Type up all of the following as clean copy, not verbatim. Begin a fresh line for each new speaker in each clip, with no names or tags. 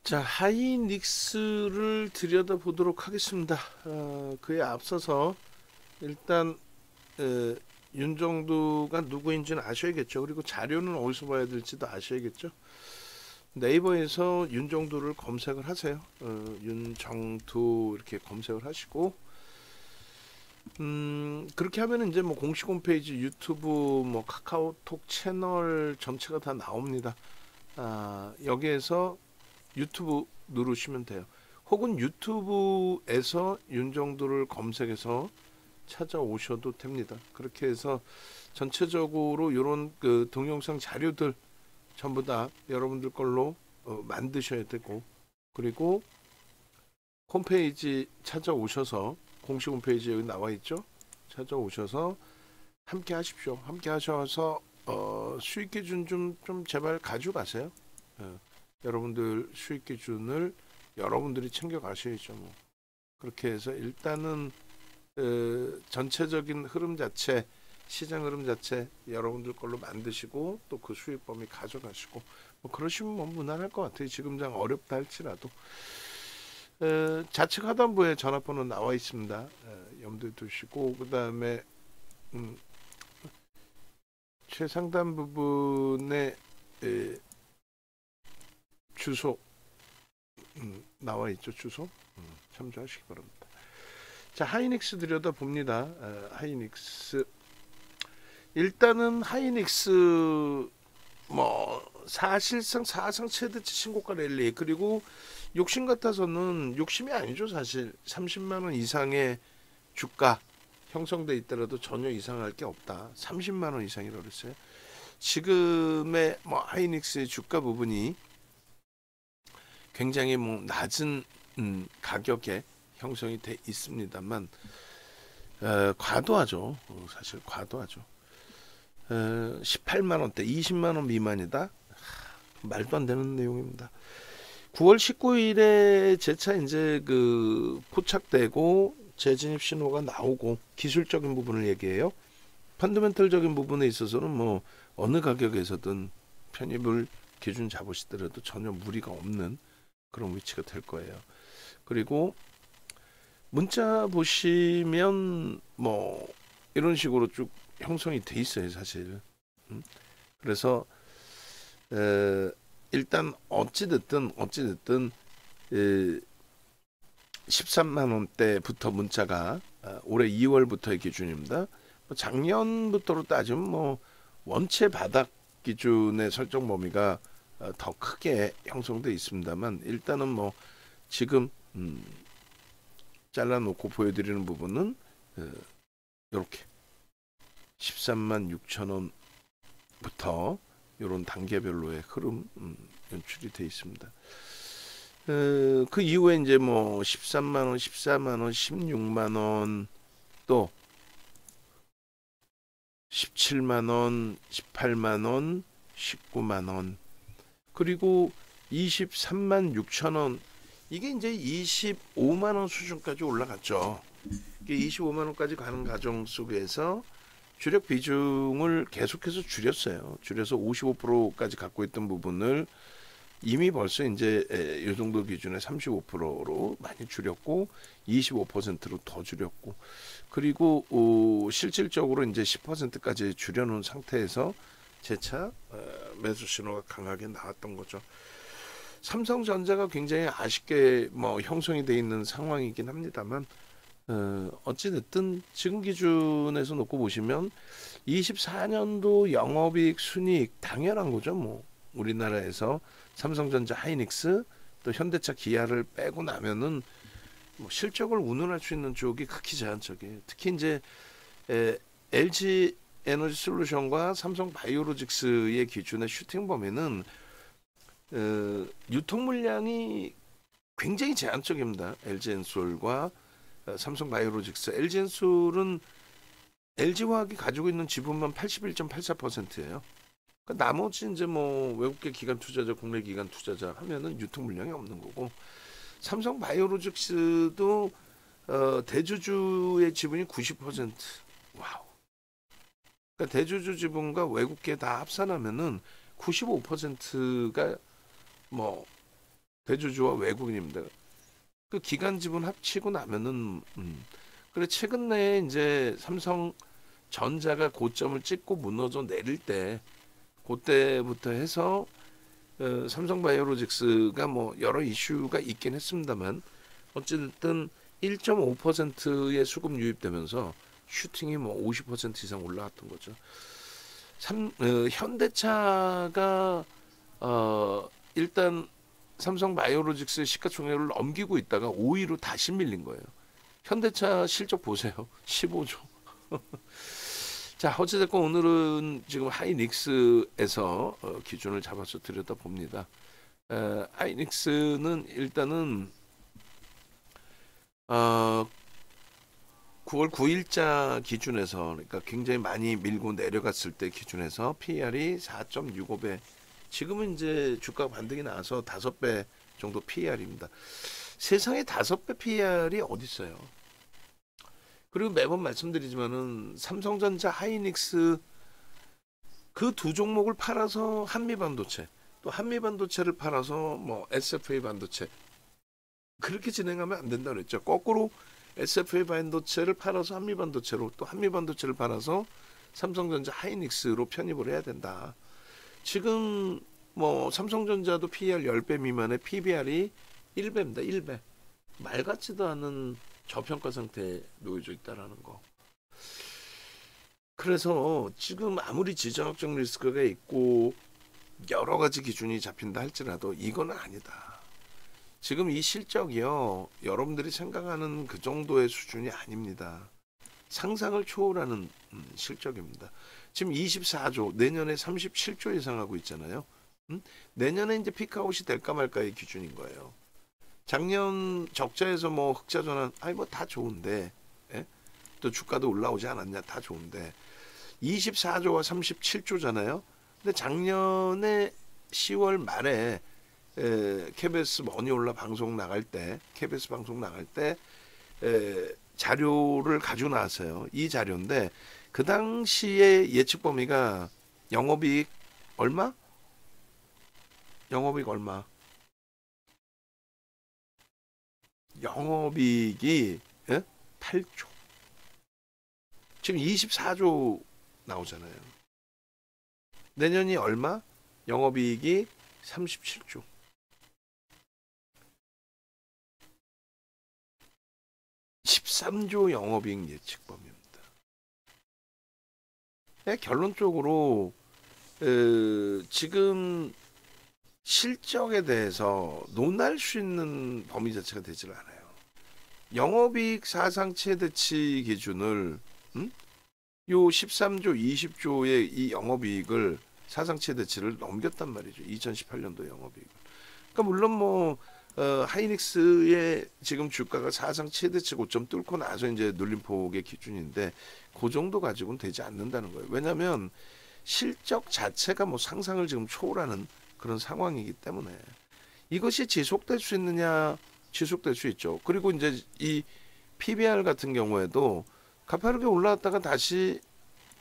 자, 하이닉스를 들여다보도록 하겠습니다. 그에 앞서서 일단 에, 윤정두가 누구인지는 아셔야겠죠. 그리고 자료는 어디서 봐야 될지도 아셔야겠죠. 네이버에서 윤정두를 검색을 하세요. 윤정두 이렇게 검색을 하시고 그렇게 하면 이제 뭐 공식 홈페이지, 유튜브, 뭐 카카오톡 채널 전체가 다 나옵니다. 여기에서 유튜브 누르시면 돼요. 혹은 유튜브에서 윤정두를 검색해서 찾아오셔도 됩니다. 그렇게 해서 전체적으로 이런 그 동영상 자료들 전부 다 여러분들 걸로 만드셔야 되고, 그리고 홈페이지 찾아오셔서 공식 홈페이지 여기 나와 있죠. 찾아오셔서 함께 하십시오. 함께 하셔서 수익 기준 좀 제발 가져가세요. 여러분들 수익 기준을 여러분들이 챙겨 가셔야죠. 뭐. 그렇게 해서 일단은 전체적인 흐름 자체, 시장 흐름 자체 여러분들 걸로 만드시고 또 그 수익 범위 가져가시고 뭐 그러시면 뭐 무난할 것 같아요. 지금 장 어렵다 할지라도 좌측 하단부에 전화번호 나와 있습니다. 염두에 두시고 그 다음에 최상단 부분에 주소 나와 있죠. 주소 참조하시기 바랍니다. 자, 하이닉스 들여다 봅니다. 하이닉스 일단은 하이닉스 뭐 사실상 사상 최대치 신고가 랠리, 그리고 욕심 같아서는 욕심이 아니죠. 사실 30만 원 이상의 주가 형성돼 있더라도 전혀 이상할 게 없다. 30만 원 이상이라고 그랬어요. 지금의 뭐 하이닉스의 주가 부분이 굉장히 뭐 낮은 가격에 형성이 돼 있습니다만 과도하죠. 사실 과도하죠. 18만 원대, 20만 원 미만이다. 말도 안 되는 내용입니다. 9월 19일에 재차 이제 그 포착되고 재진입 신호가 나오고 기술적인 부분을 얘기해요. 펀더멘털적인 부분에 있어서는 뭐 어느 가격에서든 편입을 기준 잡으시더라도 전혀 무리가 없는 그런 위치가 될 거예요. 그리고 문자 보시면 뭐 이런 식으로 쭉 형성이 돼 있어요, 사실. 그래서 일단 어찌됐든 13만 원대부터 문자가 올해 2월부터의 기준입니다. 작년부터로 따지면 뭐 원체 바닥 기준의 설정 범위가 더 크게 형성돼 있습니다만 일단은 뭐 지금 잘라놓고 보여드리는 부분은 이렇게 13만 6천 원부터 이런 단계별로의 흐름 연출이 돼 있습니다. 그 이후에 이제 뭐 13만 원, 14만 원, 16만 원, 또 17만 원, 18만 원, 19만 원, 그리고 23만 6천 원. 이게 이제 25만 원 수준까지 올라갔죠. 이게 25만 원까지 가는 과정 속에서 주력 비중을 계속해서 줄였어요. 줄여서 55%까지 갖고 있던 부분을 이미 벌써 이제 이 정도 기준에 35%로 많이 줄였고 25%로 더 줄였고, 그리고 실질적으로 이제 10%까지 줄여놓은 상태에서 재차 매수 신호가 강하게 나왔던 거죠. 삼성전자가 굉장히 아쉽게 뭐 형성이 돼 있는 상황이긴 합니다만 어찌됐든 지금 기준에서 놓고 보시면 24년도 영업이익 순이익 당연한 거죠. 뭐 우리나라에서 삼성전자, 하이닉스, 또 현대차, 기아를 빼고 나면은 뭐 실적을 운운할 수 있는 쪽이 극히 제한적이에요. 특히 이제 LG 에너지 솔루션과 삼성 바이오로직스의 기준의 슈팅 범위는 유통 물량이 굉장히 제한적입니다. LG엔솔과 삼성 바이오로직스. LG엔솔은 LG화학이 가지고 있는 지분만 81.84%예요. 그러니까 나머지 이제 뭐 외국계 기관 투자자, 국내 기관 투자자 하면은 유통 물량이 없는 거고, 삼성 바이오로직스도 대주주의 지분이 90%. 와우. 그러니까 대주주 지분과 외국계 다 합산하면은 95%가 뭐 대주주와 외국인입니다. 그 기간 지분 합치고 나면은 그래 최근 내에 이제 삼성전자가 고점을 찍고 무너져 내릴 때 그때부터 해서 삼성바이오로직스가 뭐 여러 이슈가 있긴 했습니다만 어쨌든 1.5%의 수급 유입되면서 슈팅이 뭐 50% 이상 올라왔던 거죠. 현대차가 일단 삼성바이오로직스 시가총액을 넘기고 있다가 5위로 다시 밀린 거예요. 현대차 실적 보세요. 15조. 자, 어찌됐건 오늘은 지금 하이닉스에서 기준을 잡아서 들여다봅니다. 하이닉스는 일단은 9월 9일자 기준에서 그러니까 굉장히 많이 밀고 내려갔을 때 기준에서 PER이 4.65배. 지금은 이제 주가 반등이 나와서 5배 정도 PER입니다. 세상에 5배 PER이 어디 있어요? 그리고 매번 말씀드리지만은 삼성전자, 하이닉스 그 두 종목을 팔아서 한미반도체, 또 한미반도체를 팔아서 뭐 SFA 반도체 그렇게 진행하면 안 된다고 그랬죠. 거꾸로 SFA 반도체를 팔아서 한미반도체로, 또 한미반도체를 팔아서 삼성전자, 하이닉스로 편입을 해야 된다. 지금 뭐 삼성전자도 PER 10배 미만의 PBR이 1배입니다. 1배. 말 같지도 않은 저평가 상태에 놓여져 있다라는 거. 그래서 지금 아무리 지정학적 리스크가 있고 여러 가지 기준이 잡힌다 할지라도 이거는 아니다. 지금 이 실적이요, 여러분들이 생각하는 그 정도의 수준이 아닙니다. 상상을 초월하는 실적입니다. 지금 24조, 내년에 37조 예상하고 있잖아요. 내년에 이제 피크아웃이 될까 말까의 기준인 거예요. 작년 적자에서 뭐 흑자 전환, 아니 뭐 다 좋은데, 예? 또 주가도 올라오지 않았냐, 다 좋은데 24조와 37조잖아요. 근데 작년에 10월 말에 KBS 머니올라 방송 나갈 때, KBS 방송 나갈 때 자료를 가지고 나왔어요. 이 자료인데 그 당시에 예측 범위가 영업이익 얼마? 영업이익 얼마? 영업이익이 8조. 지금 24조 나오잖아요. 내년이 얼마? 영업이익이 37조. 13조 영업이익 예측 범위입니다. 결론적으로 지금 실적에 대해서 논할 수 있는 범위 자체가 되질 않아요. 영업이익 사상 최대치 기준을 요 13조, 20조의 이 영업이익을 사상 최대치를 넘겼단 말이죠. 2018년도 영업이익을. 그러니까 물론 뭐 하이닉스의 지금 주가가 사상 최대치 고점 뚫고 나서 이제 눌림폭의 기준인데 그 정도 가지고는 되지 않는다는 거예요. 왜냐하면 실적 자체가 뭐 상상을 지금 초월하는 그런 상황이기 때문에 이것이 지속될 수 있느냐, 지속될 수 있죠. 그리고 이제 이 PBR 같은 경우에도 가파르게 올라왔다가 다시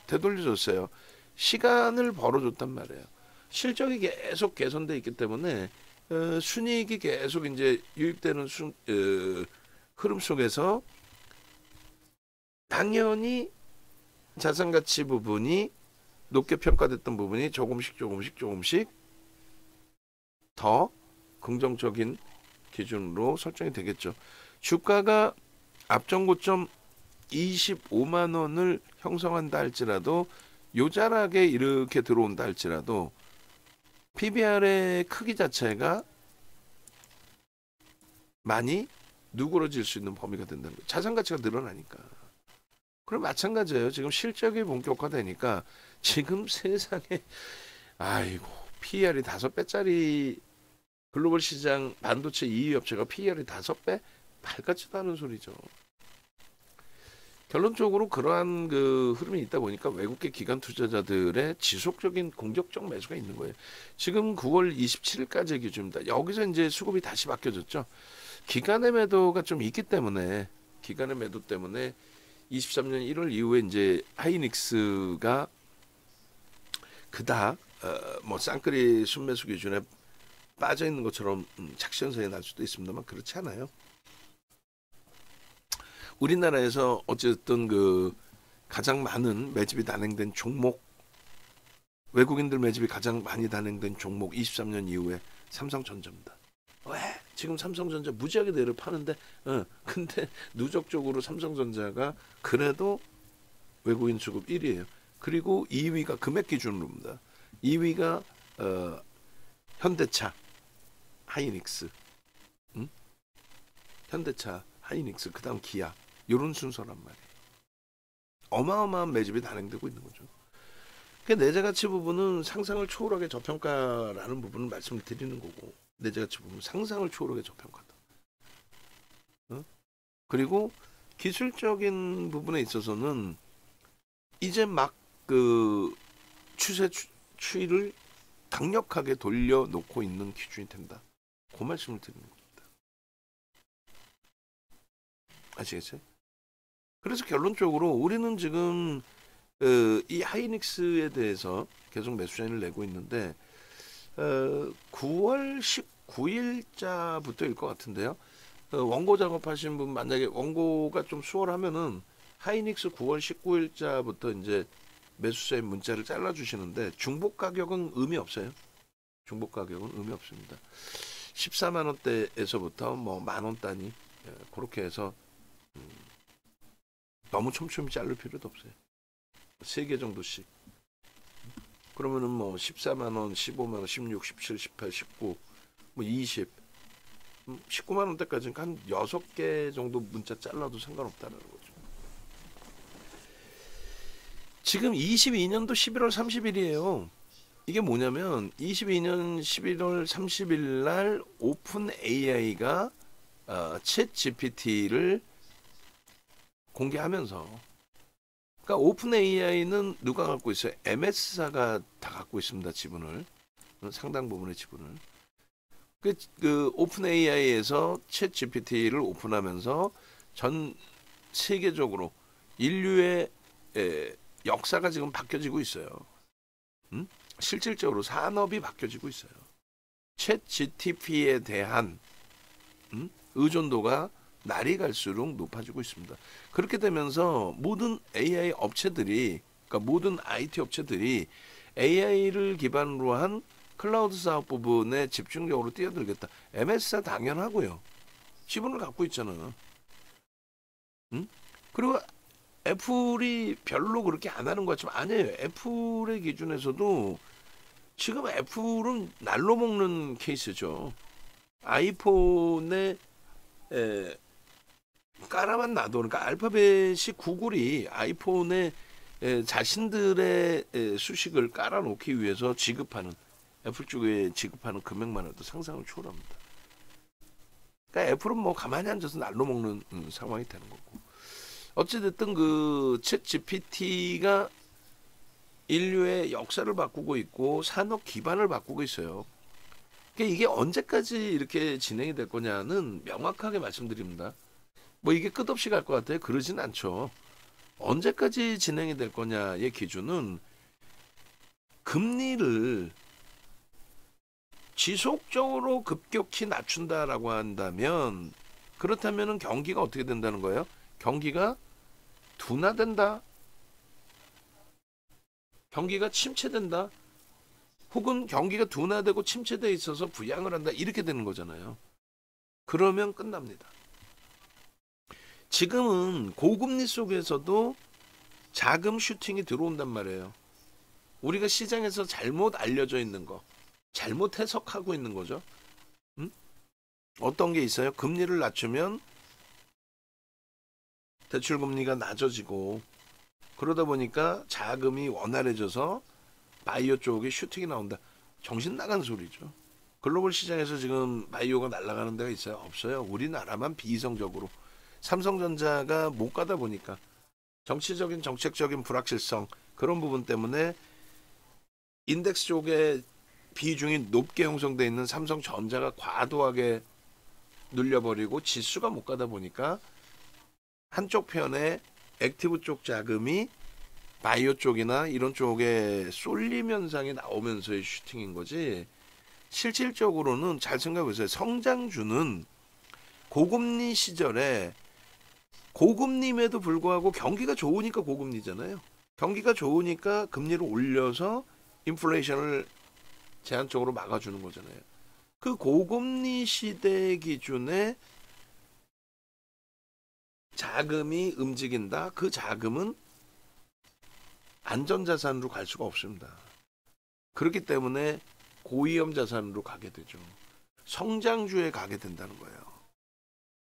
되돌려줬어요. 시간을 벌어줬단 말이에요. 실적이 계속 개선돼 있기 때문에 순이익이 계속 이제 유입되는 흐름 속에서 당연히 자산가치 부분이 높게 평가됐던 부분이 조금씩 더 긍정적인 기준으로 설정이 되겠죠. 주가가 앞전 고점 25만 원을 형성한다 할지라도 요자락에 이렇게 들어온다 할지라도 PBR의 크기 자체가 많이 누그러질 수 있는 범위가 된다는 거예요. 자산 가치가 늘어나니까. 그럼 마찬가지예요. 지금 실적이 본격화되니까 지금 세상에 아이고 PER이 5배짜리 글로벌 시장 반도체 2위 업체가 PER이 5배? 말 같지도 않은 소리죠. 결론적으로 그러한 그 흐름이 있다 보니까 외국계 기관 투자자들의 지속적인 공격적 매수가 있는 거예요. 지금 9월 27일까지 기준입니다. 여기서 이제 수급이 다시 바뀌어졌죠. 기관의 매도가 좀 있기 때문에, 기관의 매도 때문에 23년 1월 이후에 이제 하이닉스가 그닥 뭐 쌍끌이 순매수 기준에 빠져 있는 것처럼 착시현상이 날 수도 있습니다만 그렇지 않아요. 우리나라에서 어쨌든 그 가장 많은 매집이 단행된 종목, 외국인들 매집이 가장 많이 단행된 종목 23년 이후에 삼성전자입니다. 왜? 지금 삼성전자 무지하게 내려 파는데, 근데 누적적으로 삼성전자가 그래도 외국인 수급 1위예요. 그리고 2위가 금액 기준으로입니다. 2위가 현대차, 하이닉스, 현대차, 하이닉스, 그다음 기아, 이런 순서란 말이에요. 어마어마한 매집이 단행되고 있는 거죠. 그 내재가치 부분은 상상을 초월하게 저평가라는 부분을 말씀을 드리는 거고, 내재가치 부분은 상상을 초월하게 저평가다. 그리고 기술적인 부분에 있어서는 이제 막 그 추이를 강력하게 돌려놓고 있는 기준이 된다. 그 말씀을 드리는 겁니다. 아시겠어요? 그래서 결론적으로 우리는 지금 이 하이닉스에 대해서 계속 매수 자인을 내고 있는데 9월 19일자부터일 것 같은데요. 원고 작업하신 분 만약에 원고가 좀 수월하면은 하이닉스 9월 19일자부터 이제 매수자의 문자를 잘라주시는데 중복 가격은 의미 없어요. 중복 가격은 의미 없습니다. 14만 원대에서부터 뭐 만원 단위 그렇게 해서 너무 촘촘히 자를 필요도 없어요. 3개 정도씩. 그러면은 뭐 14만 원, 15만 원, 16, 17, 18, 19, 뭐 20, 19만 원대까지는 한 6개 정도 문자 잘라도 상관없다는 거죠. 지금 22년도 11월 30일이에요. 이게 뭐냐면 22년 11월 30일 날 오픈 AI가 챗 GPT를 공개하면서, 그러니까 오픈 AI는 누가 갖고 있어요? MS사가 다 갖고 있습니다. 지분을, 상당 부분의 지분을. 그 오픈 AI에서 챗 GPT를 오픈하면서 전 세계적으로 인류의 역사가 지금 바뀌어지고 있어요. 실질적으로 산업이 바뀌어지고 있어요. 챗 GTP에 대한 의존도가 날이 갈수록 높아지고 있습니다. 그렇게 되면서 모든 AI 업체들이, 그러니까 모든 IT 업체들이 AI를 기반으로 한 클라우드 사업 부분에 집중적으로 뛰어들겠다. MS사 당연하고요. 지분을 갖고 있잖아. 그리고 애플이 별로 그렇게 안 하는 것 같지만 아니에요. 애플의 기준에서도 지금 애플은 날로 먹는 케이스죠. 아이폰에 깔아만 놔도, 그러니까 알파벳이 구글이 아이폰에 자신들의 수식을 깔아놓기 위해서 지급하는, 애플 쪽에 지급하는 금액만 해도 상상을 초월합니다. 그러니까 애플은 뭐 가만히 앉아서 날로 먹는 상황이 되는 거고. 어찌됐든 그 챗 GPT가 인류의 역사를 바꾸고 있고 산업 기반을 바꾸고 있어요. 그러니까 이게 언제까지 이렇게 진행이 될 거냐는 명확하게 말씀드립니다. 뭐 이게 끝없이 갈 것 같아요? 그러진 않죠. 언제까지 진행이 될 거냐의 기준은 금리를 지속적으로 급격히 낮춘다라고 한다면, 그렇다면 경기가 어떻게 된다는 거예요? 경기가 둔화된다, 경기가 침체된다, 혹은 경기가 둔화되고 침체돼 있어서 부양을 한다, 이렇게 되는 거잖아요. 그러면 끝납니다. 지금은 고금리 속에서도 자금 슈팅이 들어온단 말이에요. 우리가 시장에서 잘못 알려져 있는 거, 잘못 해석하고 있는 거죠. 어떤 게 있어요? 금리를 낮추면 대출금리가 낮아지고, 그러다 보니까 자금이 원활해져서 바이오 쪽에 슈팅이 나온다. 정신 나간 소리죠. 글로벌 시장에서 지금 바이오가 날아가는 데가 있어요? 없어요. 우리나라만 비이성적으로. 삼성전자가 못 가다 보니까 정치적인 정책적인 불확실성, 그런 부분 때문에 인덱스 쪽에 비중이 높게 형성되어 있는 삼성전자가 과도하게 눌려버리고 지수가 못 가다 보니까 한쪽 편에 액티브 쪽 자금이 바이오 쪽이나 이런 쪽에 쏠림 현상이 나오면서의 슈팅인 거지, 실질적으로는 잘 생각해 보세요. 성장주는 고금리 시절에 고금리임에도 불구하고 경기가 좋으니까 고금리잖아요. 경기가 좋으니까 금리를 올려서 인플레이션을 제한적으로 막아주는 거잖아요. 그 고금리 시대 기준에 자금이 움직인다. 그 자금은 안전자산으로 갈 수가 없습니다. 그렇기 때문에 고위험 자산으로 가게 되죠. 성장주에 가게 된다는 거예요.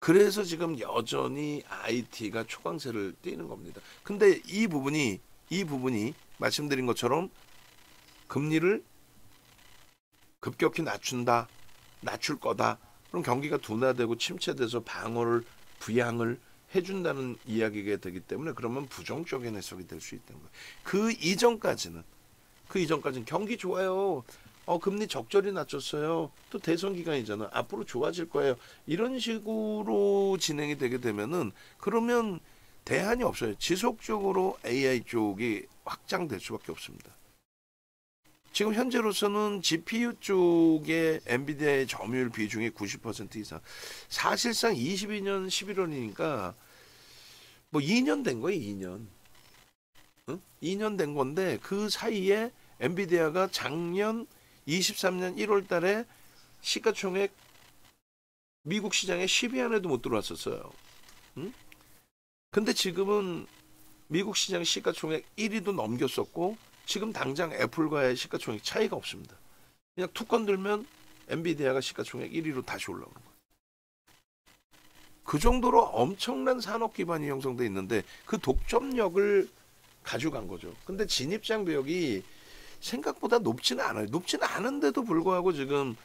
그래서 지금 여전히 IT가 초강세를 띠는 겁니다. 근데 이 부분이 말씀드린 것처럼 금리를 급격히 낮출 거다. 그럼 경기가 둔화되고 침체돼서 방어를 부양을 해준다는 이야기가 되기 때문에 그러면 부정적인 해석이 될 수 있다는 거예요. 그 이전까지는 경기 좋아요. 금리 적절히 낮췄어요. 또 대선 기간이잖아. 앞으로 좋아질 거예요. 이런 식으로 진행이 되게 되면은 그러면 대안이 없어요. 지속적으로 AI 쪽이 확장될 수밖에 없습니다. 지금 현재로서는 GPU 쪽에 엔비디아의 점유율 비중이 90% 이상. 사실상 22년 11월이니까 뭐 2년 된 거예요. 2년. 응? 2년 된 건데 그 사이에 엔비디아가 작년 23년 1월 달에 시가총액 미국 시장에 10위 안에도 못 들어왔었어요. 응? 근데 지금은 미국 시장 시가총액 1위도 넘겼었고 지금 당장 애플과의 시가총액 차이가 없습니다. 그냥 툭 건들면 엔비디아가 시가총액 1위로 다시 올라오는 거예요. 그 정도로 엄청난 산업 기반이 형성돼 있는데 그 독점력을 가져간 거죠. 근데 진입장벽이 생각보다 높지는 않아요. 높지는 않은데도 불구하고 지금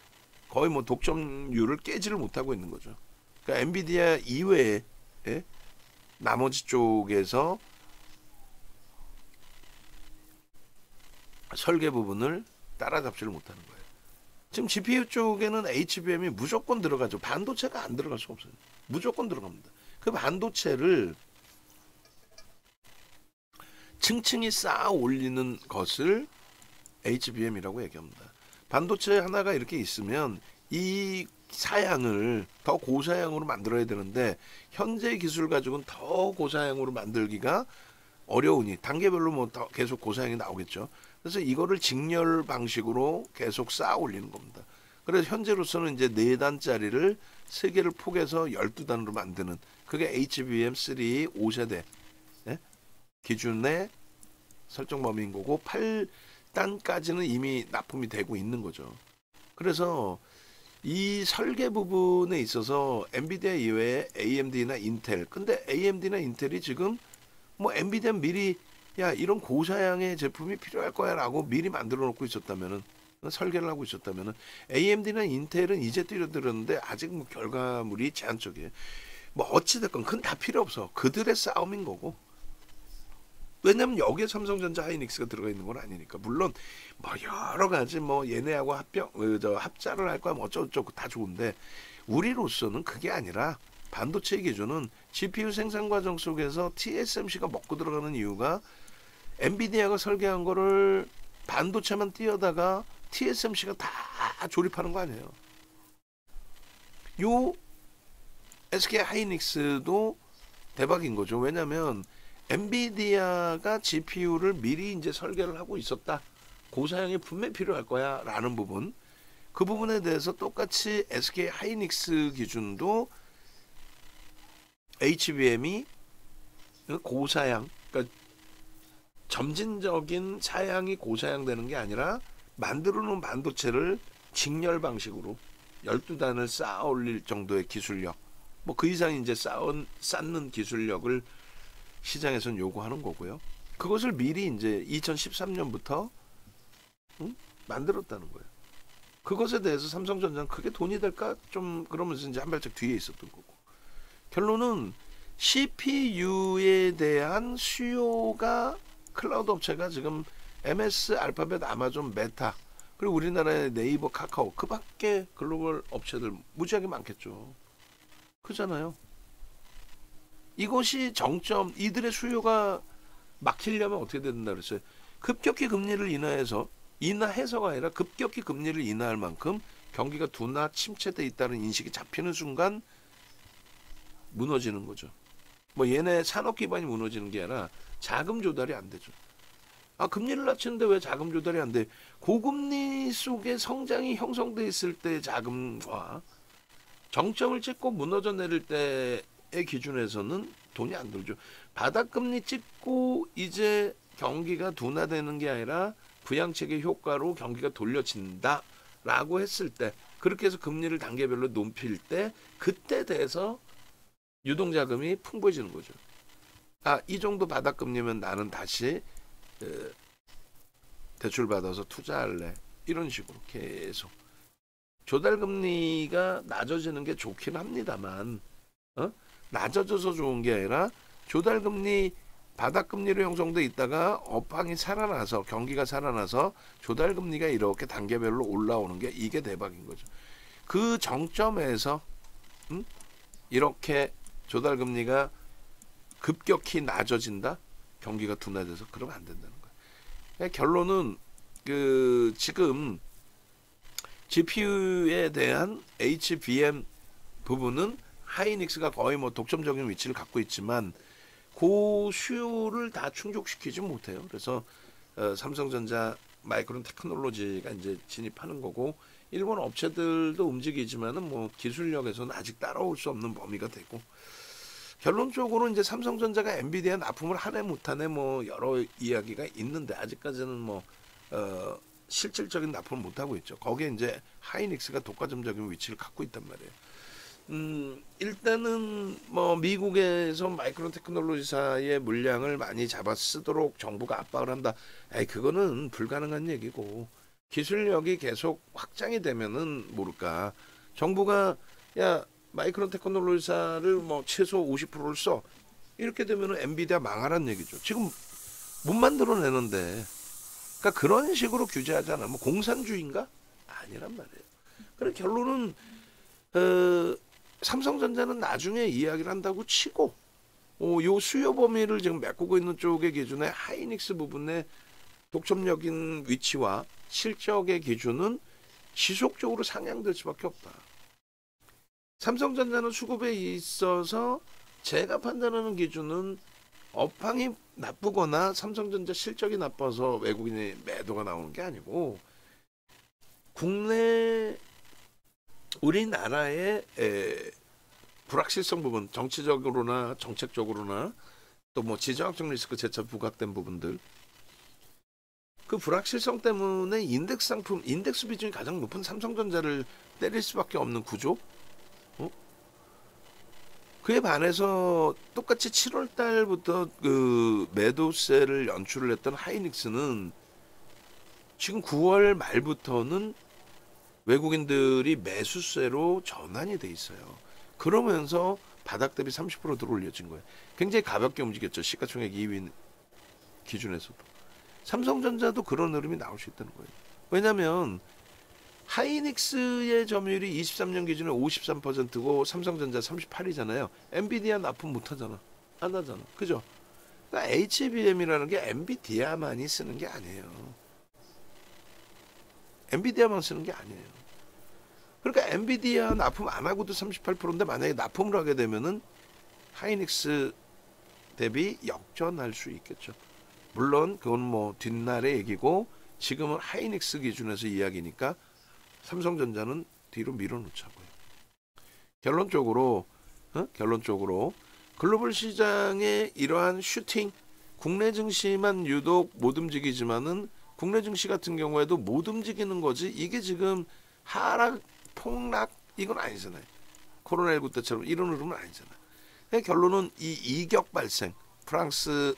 거의 뭐 독점률을 깨지를 못하고 있는 거죠. 그러니까 엔비디아 이외에 나머지 쪽에서 설계 부분을 따라잡지를 못하는 거예요. 지금 GPU 쪽에는 HBM이 무조건 들어가죠. 반도체가 안 들어갈 수가 없어요. 무조건 들어갑니다. 그 반도체를 층층이 쌓아 올리는 것을 HBM이라고 얘기합니다. 반도체 하나가 이렇게 있으면 이 사양을 더 고사양으로 만들어야 되는데 현재 기술 가지고는 더 고사양으로 만들기가 어려우니 단계별로 뭐 더 계속 고사양이 나오겠죠. 그래서 이거를 직렬 방식으로 계속 쌓아 올리는 겁니다. 그래서 현재로서는 이제 4단짜리를 3개를 포개서 12단으로 만드는 그게 HBM3 5세대 기준의 설정 범위인 거고 8단까지는 이미 납품이 되고 있는 거죠. 그래서 이 설계 부분에 있어서 엔비디아 이외에 AMD나 인텔 근데 AMD나 인텔이 지금 뭐 엔비디아 미리 야 이런 고사양의 제품이 필요할 거야 라고 미리 만들어 놓고 있었다면은 설계를 하고 있었다면은 AMD나 인텔은 이제 뛰어들었는데 아직 뭐 결과물이 제한적이에요. 뭐 어찌됐건 그건 다 필요 없어. 그들의 싸움인 거고. 왜냐면 여기에 삼성전자 하이닉스가 들어가 있는 건 아니니까. 물론 뭐 여러 가지 뭐 얘네하고 합자를 할 거야 뭐 어쩌고저쩌고 다 좋은데 우리로서는 그게 아니라 반도체 기준은 GPU 생산 과정 속에서 TSMC가 먹고 들어가는 이유가 엔비디아가 설계한 거를 반도체만 띄어다가 TSMC가 다 조립하는 거 아니에요. 요 SK 하이닉스도 대박인 거죠. 왜냐면 엔비디아가 GPU를 미리 이제 설계를 하고 있었다. 고사양이 분명히 필요할 거야 라는 부분. 그 부분에 대해서 똑같이 SK 하이닉스 기준도 HBM이 고사양, 그러니까 점진적인 사양이 고사양 되는 게 아니라 만들어 놓은 반도체를 직렬 방식으로 12단을 쌓아 올릴 정도의 기술력, 뭐 그 이상 이제 쌓는 기술력을 시장에서는 요구하는 거고요. 그것을 미리 이제 2013년부터 만들었다는 거예요. 그것에 대해서 삼성전자는 그게 돈이 될까? 좀 그러면서 이제 한 발짝 뒤에 있었던 거고. 결론은 CPU에 대한 수요가 클라우드 업체가 지금 MS, 알파벳, 아마존, 메타 그리고 우리나라의 네이버, 카카오 그 밖에 글로벌 업체들 무지하게 많겠죠. 그잖아요. 이것이 정점, 이들의 수요가 막히려면 어떻게 된다 그랬어요. 급격히 금리를 인하해서 인하해서가 아니라 급격히 금리를 인하할 만큼 경기가 둔화 침체돼 있다는 인식이 잡히는 순간 무너지는 거죠. 뭐 얘네 산업 기반이 무너지는 게 아니라 자금 조달이 안 되죠. 아, 금리를 낮추는데 왜 자금 조달이 안 돼? 고금리 속에 성장이 형성돼 있을 때 자금과 정점을 찍고 무너져 내릴 때의 기준에서는 돈이 안 들죠. 바닥금리 찍고 이제 경기가 둔화되는 게 아니라 부양책의 효과로 경기가 돌려진다라고 했을 때, 그렇게 해서 금리를 단계별로 높일 때, 그때 돼서 유동자금이 풍부해지는 거죠. 아, 이 정도 바닥금리면 나는 다시 대출 받아서 투자할래. 이런 식으로 계속 조달금리가 낮아지는 게 좋긴 합니다만, 낮아져서 좋은 게 아니라 조달금리 바닥금리로 형성돼 있다가 업황이 살아나서 경기가 살아나서 조달금리가 이렇게 단계별로 올라오는 게 이게 대박인 거죠. 그 정점에서 이렇게 조달금리가 급격히 낮아진다? 경기가 둔화돼서 그러면 안 된다는 거예요. 결론은 지금 GPU에 대한 HBM 부분은 하이닉스가 거의 뭐 독점적인 위치를 갖고 있지만 그 수요를 다 충족시키지 못해요. 그래서 삼성전자 마이크론 테크놀로지가 이제 진입하는 거고, 일본 업체들도 움직이지만은 뭐 기술력에서는 아직 따라올 수 없는 범위가 되고, 결론적으로 이제 삼성전자가 엔비디아 납품을 하네 못하네 뭐 여러 이야기가 있는데 아직까지는 뭐 실질적인 납품을 못 하고 있죠. 거기에 이제 하이닉스가 독과점적인 위치를 갖고 있단 말이에요. 일단은 뭐 미국에서 마이크론 테크놀로지사의 물량을 많이 잡아 쓰도록 정부가 압박을 한다. 그거는 불가능한 얘기고, 기술력이 계속 확장이 되면은 모를까. 정부가 야 마이크론 테크놀로지사를 뭐 최소 50%를 써. 이렇게 되면은 엔비디아 망하란 얘기죠. 지금 못 만들어내는데. 그러니까 그런 식으로 규제하잖아. 뭐 공산주의인가? 아니란 말이에요. 그래 결론은 삼성전자는 나중에 이야기를 한다고 치고, 요 수요 범위를 지금 메꾸고 있는 쪽의 기준에 하이닉스 부분의 독점적인 위치와 실적의 기준은 지속적으로 상향될 수밖에 없다. 삼성전자는 수급에 있어서 제가 판단하는 기준은 업황이 나쁘거나 삼성전자 실적이 나빠서 외국인의 매도가 나오는 게 아니고, 국내 우리나라의 불확실성 부분, 정치적으로나 정책적으로나 또 뭐 지정학적 리스크 재차 부각된 부분들, 그 불확실성 때문에 인덱스 상품, 인덱스 비중이 가장 높은 삼성전자를 때릴 수밖에 없는 구조. 그에 반해서 똑같이 7월 달부터 그 매도세를 연출을 했던 하이닉스는 지금 9월 말부터는 외국인들이 매수세로 전환이 돼 있어요. 그러면서 바닥 대비 30% 들어올려진 거예요. 굉장히 가볍게 움직였죠. 시가총액 2위 기준에서도. 삼성전자도 그런 흐름이 나올 수 있다는 거예요. 왜냐하면 하이닉스의 점유율이 23년 기준에 53%고 삼성전자 38이잖아요. 엔비디아 납품 못하잖아. 안 하잖아. 그죠? 그러니까 HBM이라는 게 엔비디아만이 쓰는 게 아니에요. 엔비디아만 쓰는 게 아니에요. 그러니까 엔비디아 납품 안 하고도 38%인데 만약에 납품을 하게 되면은 하이닉스 대비 역전할 수 있겠죠. 물론 그건 뭐 뒷날의 얘기고, 지금은 하이닉스 기준에서 이야기니까 삼성전자는 뒤로 밀어놓자고요. 결론적으로 글로벌 시장의 이러한 슈팅, 국내 증시만 유독 못 움직이지만은 국내 증시 같은 경우에도 못 움직이는 거지, 이게 지금 하락, 폭락 이건 아니잖아요. 코로나19 때처럼 이런 흐름은 아니잖아요. 결론은 이 이격 발생, 프랑스,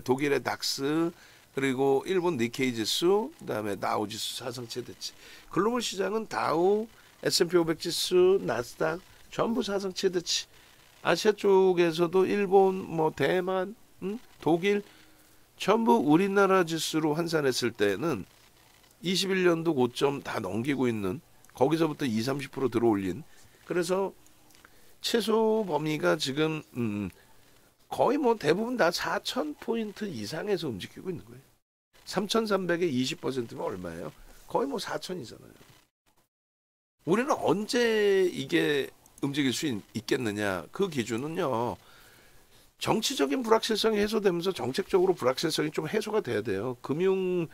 독일의 닥스, 그리고 일본 니케이 지수, 그다음에 다우 지수 사상 최대치. 글로벌 시장은 다우, S&P 500 지수, 나스닥 전부 사상 최대치. 아시아 쪽에서도 일본, 뭐 대만, 독일 전부 우리나라 지수로 환산했을 때는 21년도 고점 다 넘기고 있는, 거기서부터 20-30% 들어올린. 그래서 최소 범위가 지금 거의 뭐 대부분 다 4,000포인트 이상에서 움직이고 있는 거예요. 3,300에 20%면 얼마예요? 거의 뭐 4,000이잖아요. 우리는 언제 이게 움직일 수 있겠느냐? 그 기준은요. 정치적인 불확실성이 해소되면서 정책적으로 불확실성이 좀 해소가 돼야 돼요. 금융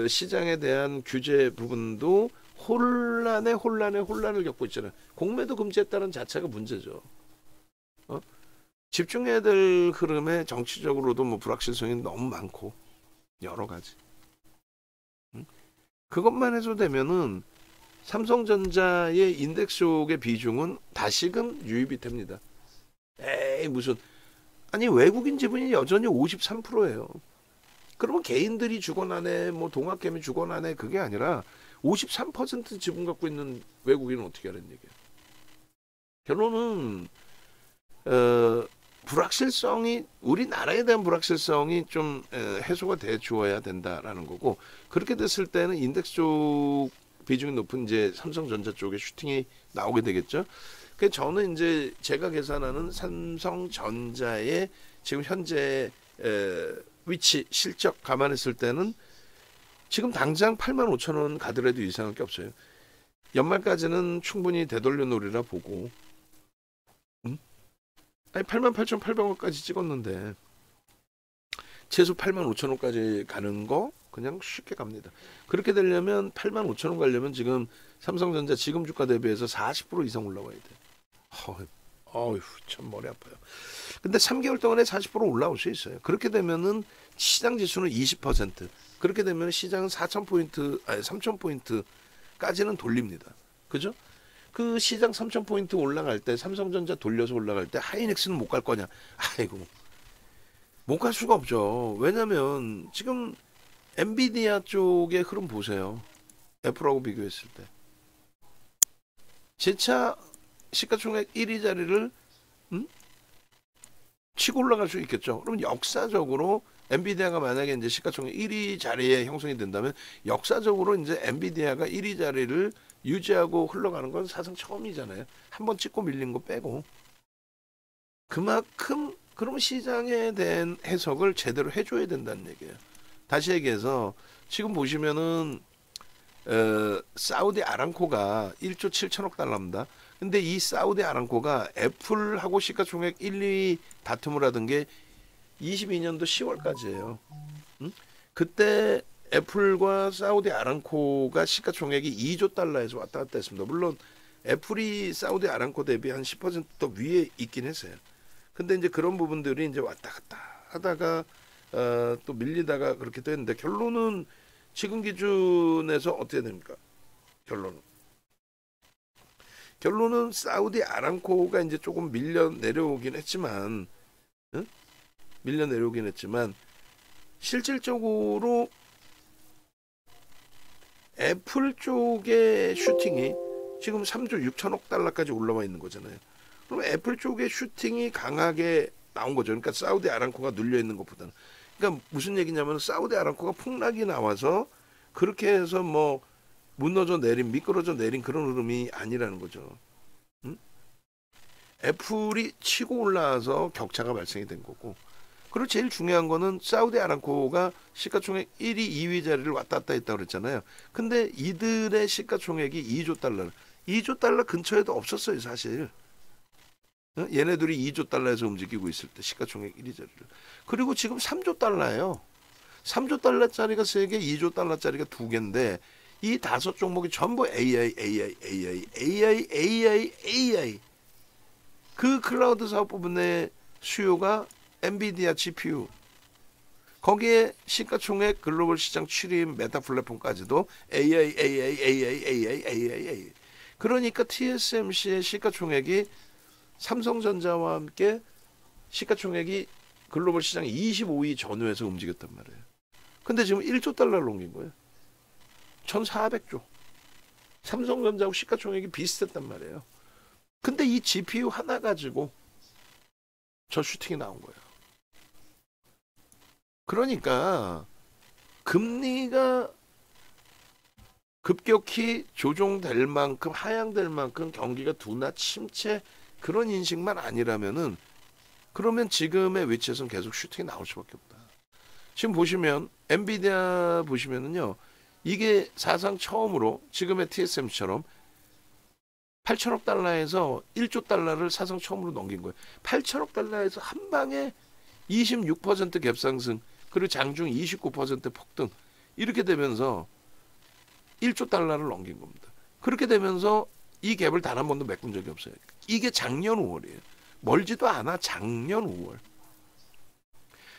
시장에 대한 규제 부분도 혼란을 겪고 있잖아요. 공매도 금지했다는 자체가 문제죠. 어? 집중해야 될 흐름에 정치적으로도 뭐 불확실성이 너무 많고 여러 가지. 그것만 해소되면은 삼성전자의 인덱스족의 비중은 다시금 유입이 됩니다. 에이 무슨 아니 외국인 지분이 여전히 53%예요. 그러면 개인들이 주거나네 뭐 동학개미 주거나네 그게 아니라 53% 지분 갖고 있는 외국인은 어떻게 하는 얘기예요. 결론은 불확실성이 우리나라에 대한 불확실성이 좀 해소가 돼 주어야 된다라는 거고 그렇게 됐을 때는 인덱스 쪽 비중이 높은 이제 삼성전자 쪽에 슈팅이 나오게 되겠죠. 그 저는 이제 제가 계산하는 삼성전자의 지금 현재 위치 실적 감안했을 때는 지금 당장 85,000원 가더라도 이상할 게 없어요. 연말까지는 충분히 되돌려놓으리라 보고 아니 88,800원까지 찍었는데 최소 85,000원까지 가는 거 그냥 쉽게 갑니다. 그렇게 되려면 85,000원 가려면 지금 삼성전자 지금 주가 대비해서 40% 이상 올라와야 돼. 어휴 참 머리 아파요. 근데 3개월 동안에 40% 올라올 수 있어요. 그렇게 되면은 시장 지수는 20%. 그렇게 되면 시장은 4,000포인트 아니 3,000포인트까지는 돌립니다. 그죠? 그 시장 3,000포인트 올라갈 때 삼성전자 돌려서 올라갈 때 하이닉스는 못 갈 거냐? 아이고 못 갈 수가 없죠. 왜냐면 지금 엔비디아 쪽의 흐름 보세요. 애플하고 비교했을 때 재차 시가총액 1위 자리를 치고 올라갈 수 있겠죠. 그럼 역사적으로 엔비디아가 만약에 이제 시가총액 1위 자리에 형성이 된다면 역사적으로 이제 엔비디아가 1위 자리를 유지하고 흘러가는 건 사상 처음이잖아요. 한번 찍고 밀린 거 빼고. 그만큼 그러면 시장에 대한 해석을 제대로 해줘야 된다는 얘기예요. 다시 얘기해서 지금 보시면은 사우디 아람코가 1조 7천억 달러입니다. 근데 이 사우디 아람코가 애플하고 시가총액 1, 2위 다툼을 하던 게 22년도 10월까지예요. 그때 애플과 사우디 아람코가 시가총액이 2조 달러에서 왔다 갔다 했습니다. 물론 애플이 사우디 아람코 대비 한 10%더 위에 있긴 했어요. 근데 이제 그런 부분들이 이제 왔다 갔다 하다가 또 밀리다가 그렇게 됐는데 결론은 지금 기준에서 어떻게 됩니까? 결론은 사우디 아람코가 이제 조금 밀려 내려오긴 했지만 실질적으로 애플 쪽의 슈팅이 지금 3조 6천억 달러까지 올라와 있는 거잖아요. 그럼 애플 쪽의 슈팅이 강하게 나온 거죠. 그러니까 사우디 아람코가 눌려 있는 것보다는. 그러니까 무슨 얘기냐면 사우디 아람코가 폭락이 나와서 그렇게 해서 뭐 무너져 내린 미끄러져 내린 그런 흐름이 아니라는 거죠. 애플이 치고 올라와서 격차가 발생이 된 거고. 그리고 제일 중요한 거는 사우디 아람코가 시가총액 1위, 2위 자리를 왔다 갔다 했다고 그랬잖아요. 근데 이들의 시가총액이 2조 달러. 2조 달러 근처에도 없었어요, 사실. 얘네들이 2조 달러에서 움직이고 있을 때 시가총액 1위 자리를. 그리고 지금 3조 달러예요. 3조 달러짜리가 3개, 2조 달러짜리가 2개인데 이 5종목이 전부 AI. 그 클라우드 사업 부분의 수요가 엔비디아 GPU. 거기에 시가총액 글로벌 시장 7위인 메타 플랫폼까지도 AI. 그러니까 TSMC의 시가총액이 삼성전자와 함께 시가총액이 글로벌 시장 25위 전후에서 움직였단 말이에요. 근데 지금 1조 달러를 옮긴 거예요. 1,400조. 삼성전자하고 시가총액이 비슷했단 말이에요. 근데 이 GPU 하나 가지고 저 슈팅이 나온 거예요. 그러니까 금리가 급격히 조정될 만큼 하향될 만큼 경기가 둔화 침체 그런 인식만 아니라면은 그러면 지금의 위치에서는 계속 슈팅이 나올 수밖에 없다. 지금 보시면 엔비디아 보시면은요. 이게 사상 처음으로 지금의 TSMC처럼 8천억 달러에서 1조 달러를 사상 처음으로 넘긴 거예요. 8천억 달러에서 한 방에 26% 갭상승, 그리고 장중 29% 폭등, 이렇게 되면서 1조 달러를 넘긴 겁니다. 그렇게 되면서 이 갭을 단 한 번도 메꾼 적이 없어요. 이게 작년 5월이에요. 멀지도 않아. 작년 5월.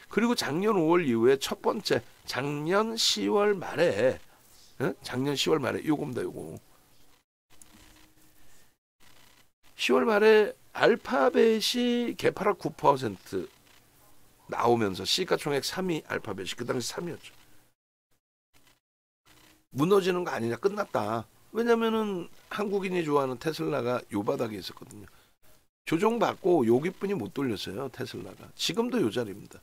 그리고 작년 5월 이후에 첫 번째 작년 10월 말에, 작년 10월 말에 요겁니다. 요거 10월 말에 알파벳이 개파락 9% 나오면서 시가총액 3위 알파벳이 그 당시 3위였죠. 무너지는 거 아니냐, 끝났다. 왜냐면은 한국인이 좋아하는 테슬라가 요 바닥에 있었거든요. 조정받고 여기뿐이 못 돌렸어요. 테슬라가 지금도 요 자리입니다.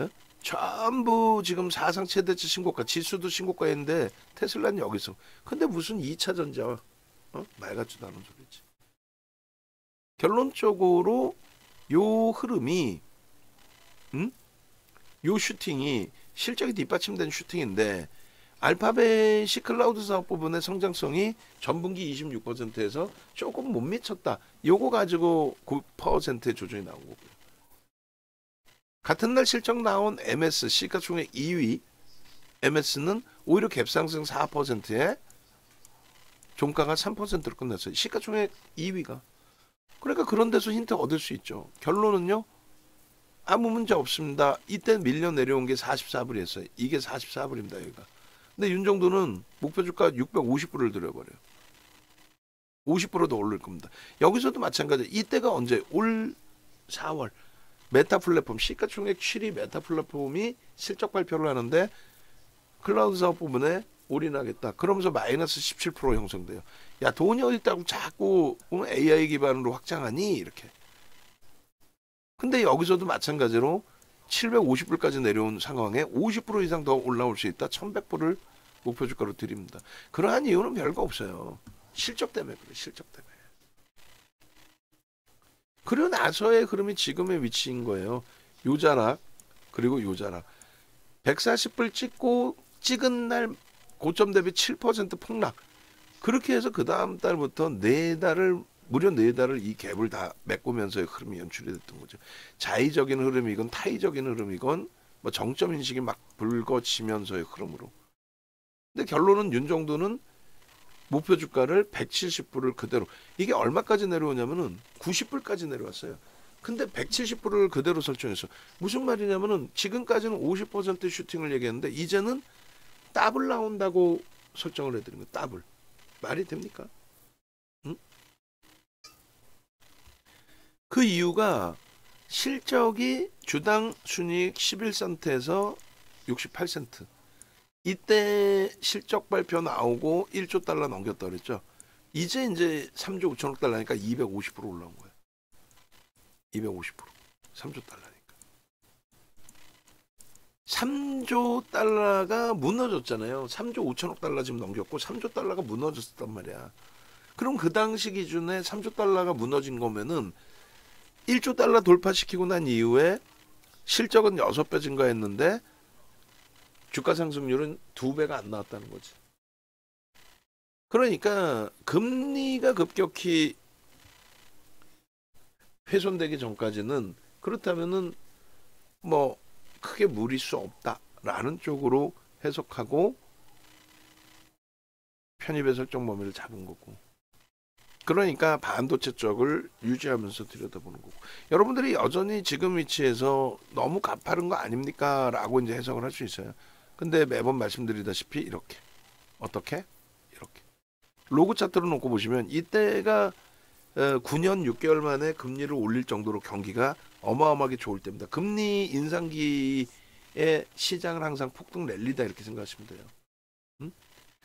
예? 전부 지금 사상 최대치 신고가, 지수도 신고가인데 테슬라는 여기서. 근데 무슨 2차 전자, 말 같지도 않은 소리지. 결론적으로 요 흐름이, 요 슈팅이 실적이 뒷받침된 슈팅인데, 알파벳이 클라우드 사업 부분의 성장성이 전분기 26%에서 조금 못 미쳤다. 요거 가지고 9%의 조정이 나온 거고요. 같은 날 실적 나온 MS, 시가총액 2위 MS는 오히려 갭상승 4%에 종가가 3%로 끝났어요. 시가총액 2위가. 그러니까 그런 데서 힌트 얻을 수 있죠. 결론은요, 아무 문제 없습니다. 이때 밀려 내려온 게 44불이었어요. 이게 44불입니다. 여기가. 근데 윤정도는 목표 주가 650불을 들여버려요. 50%도 오를 겁니다. 여기서도 마찬가지. 이때가 언제? 올 4월. 메타 플랫폼, 시가총액 7위 메타 플랫폼이 실적 발표를 하는데 클라우드 사업 부분에 올인하겠다. 그러면서 마이너스 17% 형성돼요. 야, 돈이 어디 있다고 자꾸 AI 기반으로 확장하니? 이렇게. 근데 여기서도 마찬가지로 750불까지 내려온 상황에 50% 이상 더 올라올 수 있다. 1100불을 목표 주가로 드립니다. 그러한 이유는 별거 없어요. 실적 때문에 그래. 실적 때문에. 그러고 나서의 흐름이 지금의 위치인 거예요. 요자락, 그리고 요자락. 140불 찍은 날 고점 대비 7% 폭락. 그렇게 해서 그 다음 달부터 무려 4달을 이 갭을 다 메꾸면서의 흐름이 연출이 됐던 거죠. 자의적인 흐름이건 타의적인 흐름이건 뭐 정점 인식이 막 불거지면서의 흐름으로. 근데 결론은 윤정도는 목표 주가를 170불을 그대로, 이게 얼마까지 내려오냐면은 90불까지 내려왔어요. 근데 170불을 그대로 설정했어. 무슨 말이냐면은 지금까지는 50% 슈팅을 얘기했는데 이제는 더블 나온다고 설정을 해드린 거예요. 더블. 말이 됩니까? 응? 그 이유가 실적이 주당 순이익 11센트에서 68센트. 이때 실적 발표 나오고 1조 달러 넘겼다 그랬죠. 이제 3조 5천억 달러니까 250% 올라온 거예요. 250%. 3조 달러니까. 3조 달러가 무너졌잖아요. 3조 5천억 달러 지금 넘겼고 3조 달러가 무너졌단 말이야. 그럼 그 당시 기준에 3조 달러가 무너진 거면은 1조 달러 돌파시키고 난 이후에 실적은 6배 증가했는데 주가 상승률은 2배가 안 나왔다는 거지. 그러니까 금리가 급격히 훼손되기 전까지는 그렇다면은 뭐 크게 무리 수 없다라는 쪽으로 해석하고 편입의 설정 범위를 잡은 거고. 그러니까 반도체 쪽을 유지하면서 들여다보는 거고. 여러분들이 여전히 지금 위치에서 너무 가파른 거 아닙니까? 라고 이제 해석을 할 수 있어요. 근데 매번 말씀드리다시피 이렇게. 어떻게? 이렇게. 로그 차트로 놓고 보시면 이때가 9년 6개월 만에 금리를 올릴 정도로 경기가 어마어마하게 좋을 때입니다. 금리 인상기에 시장을 항상 폭등 랠리다 이렇게 생각하시면 돼요.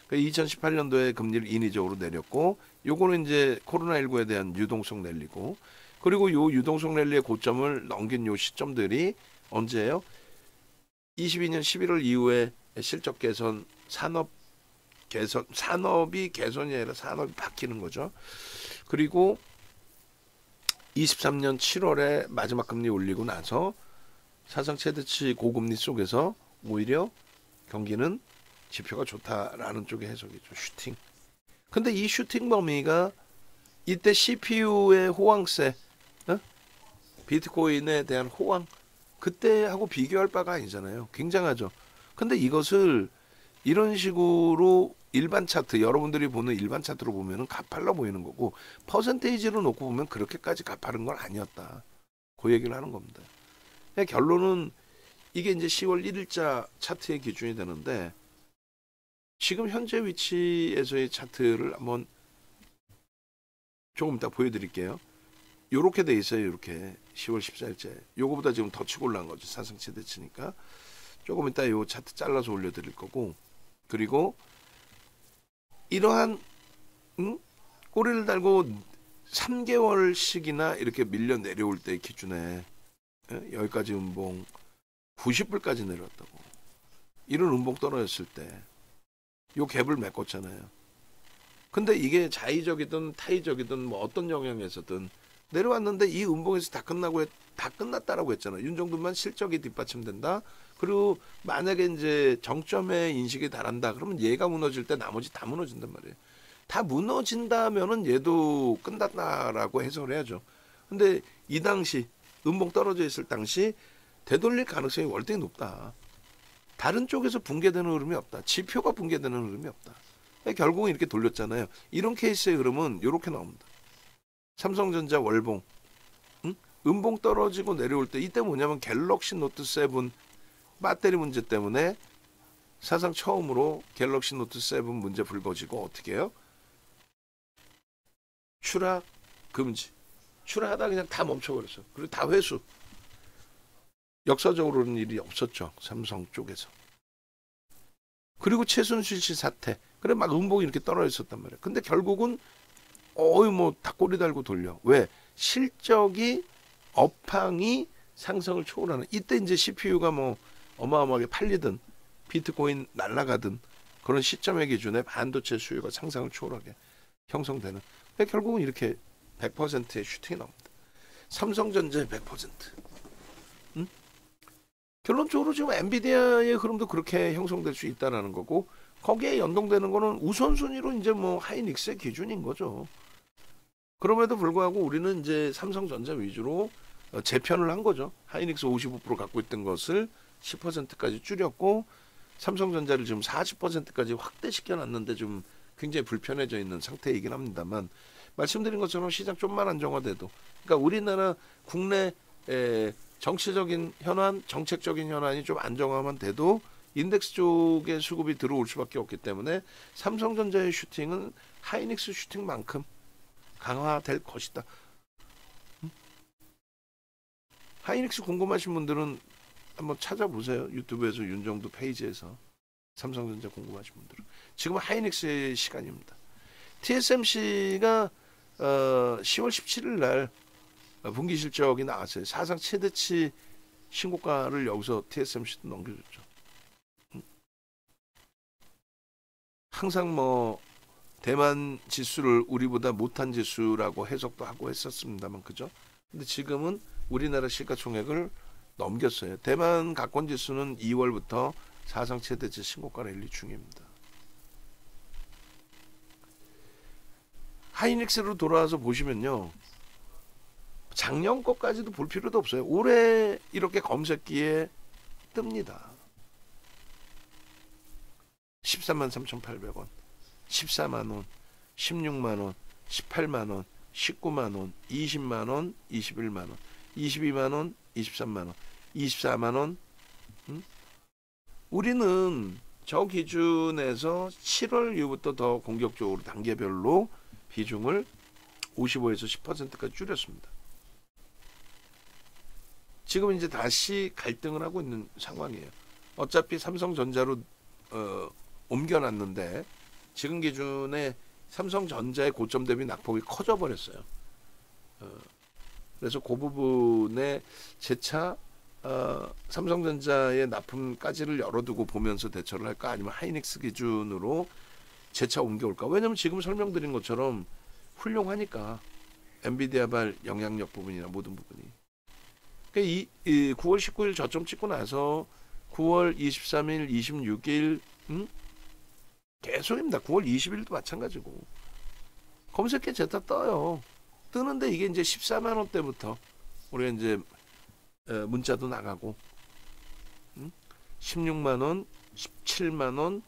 2018년도에 금리를 인위적으로 내렸고, 요거는 이제 코로나19에 대한 유동성 랠리고, 그리고 요 유동성 랠리의 고점을 넘긴 요 시점들이 언제예요? 22년 11월 이후에 실적 개선, 산업이 개선이 아니라 산업이 바뀌는 거죠. 그리고 23년 7월에 마지막 금리 올리고 나서 사상 최대치 고금리 속에서 오히려 경기는 지표가 좋다라는 쪽의 해석이죠. 슈팅. 근데 이 슈팅 범위가 이때 CPU의 호황세, 비트코인에 대한 호황, 그때하고 비교할 바가 아니잖아요. 굉장하죠. 근데 이것을 이런 식으로 일반 차트, 여러분들이 보는 일반 차트로 보면은 가팔라 보이는 거고, 퍼센테이지로 놓고 보면 그렇게까지 가파른 건 아니었다. 그 얘기를 하는 겁니다. 결론은 이게 이제 10월 1일자 차트의 기준이 되는데, 지금 현재 위치에서의 차트를 한번 조금 이따 보여드릴게요. 요렇게 돼 있어요. 이렇게 10월 14일째. 요거보다 지금 더 치고 올라간 거죠. 사상 최대치니까. 조금 이따 요 차트 잘라서 올려드릴 거고, 그리고 이러한 꼬리를 달고 3개월씩이나 이렇게 밀려 내려올 때 기준에 여기까지 음봉 90불까지 내려왔다고. 이런 음봉 떨어졌을 때 요 갭을 메꿨잖아요. 근데 이게 자의적이든 타의적이든 뭐 어떤 영향에서든 내려왔는데 이 음봉에서 다 끝났다라고 했잖아요. 윤정도만 실적이 뒷받침된다. 그리고 만약에 이제 정점에 인식이 달한다. 그러면 얘가 무너질 때 나머지 다 무너진단 말이에요. 다 무너진다면은 얘도 끝났다라고 해석을 해야죠. 근데 이 당시 음봉 떨어져 있을 당시 되돌릴 가능성이 월등히 높다. 다른 쪽에서 붕괴되는 흐름이 없다. 지표가 붕괴되는 흐름이 없다. 결국은 이렇게 돌렸잖아요. 이런 케이스의 흐름은 이렇게 나옵니다. 삼성전자 월봉, 음봉 떨어지고 내려올 때 이때 뭐냐면 갤럭시 노트 7 배터리 문제 때문에 사상 처음으로 갤럭시 노트 7 문제 불거지고 어떻게 해요? 추락 금지. 추락하다 그냥 다 멈춰버렸어. 그리고 다 회수. 역사적으로는 일이 없었죠. 삼성 쪽에서. 그리고 최순실 씨 사태. 그래 막 음봉이 이렇게 떨어져 있었단 말이에요. 근데 결국은 뭐 닭꼬리 달고 돌려. 왜? 실적이 업황이 상승을 초월하는. 이때 이제 CPU가 뭐 어마어마하게 팔리든 비트코인 날아가든 그런 시점의 기준에 반도체 수요가 상상을 초월하게 형성되는. 결국은 이렇게 100%의 슈팅이 나옵니다. 삼성전자의 100%. 결론적으로 지금 엔비디아의 흐름도 그렇게 형성될 수 있다라는 거고, 거기에 연동되는 거는 우선순위로 이제 뭐 하이닉스의 기준인 거죠. 그럼에도 불구하고 우리는 이제 삼성전자 위주로 재편을 한 거죠. 하이닉스 55% 갖고 있던 것을 10%까지 줄였고, 삼성전자를 지금 40%까지 확대시켜 놨는데 좀 굉장히 불편해져 있는 상태이긴 합니다만, 말씀드린 것처럼 시장 좀만 안정화돼도, 그러니까 우리나라 국내 정치적인 현안, 정책적인 현안이 좀 안정화만 돼도 인덱스 쪽에 수급이 들어올 수밖에 없기 때문에 삼성전자의 슈팅은 하이닉스 슈팅만큼 강화될 것이다. 하이닉스 궁금하신 분들은 한번 찾아보세요. 유튜브에서 윤정도 페이지에서 삼성전자 궁금하신 분들은. 지금은 하이닉스의 시간입니다. TSMC가 10월 17일 날 분기 실적이 나왔어요. 사상 최대치 신고가를 여기서 TSMC도 넘겨줬죠. 항상 뭐 대만 지수를 우리보다 못한 지수라고 해석도 하고 했었습니다만, 그죠? 근데 지금은 우리나라 시가총액을 넘겼어요. 대만 가권 지수는 2월부터 사상 최대치 신고가를 일리 중입니다. 하이닉스로 돌아와서 보시면요, 작년 것까지도 볼 필요도 없어요. 올해 이렇게 검색기에 뜹니다. 133,800원, 14만원, 16만원, 18만원, 19만원, 20만원, 21만원, 22만원, 23만원, 24만원. 우리는 저 기준에서 7월 이후부터 더 공격적으로 단계별로 비중을 55에서 10%까지 줄였습니다. 지금 이제 다시 갈등을 하고 있는 상황이에요. 어차피 삼성전자로 옮겨놨는데 지금 기준에 삼성전자의 고점 대비 낙폭이 커져 버렸어요. 그래서 그 부분에 재차 삼성전자의 납품까지를 열어두고 보면서 대처를 할까, 아니면 하이닉스 기준으로 재차 옮겨올까. 왜냐면 지금 설명드린 것처럼 훌륭하니까, 엔비디아발 영향력 부분이나 모든 부분이. 그러니까 이 9월 19일 저점 찍고 나서 9월 23일, 26일, 계속입니다. 9월 20일도 마찬가지고. 검색해 제타 떠요. 뜨는데 이게 이제 14만 원대부터 우리가 이제 문자도 나가고 16만 원, 17만 원,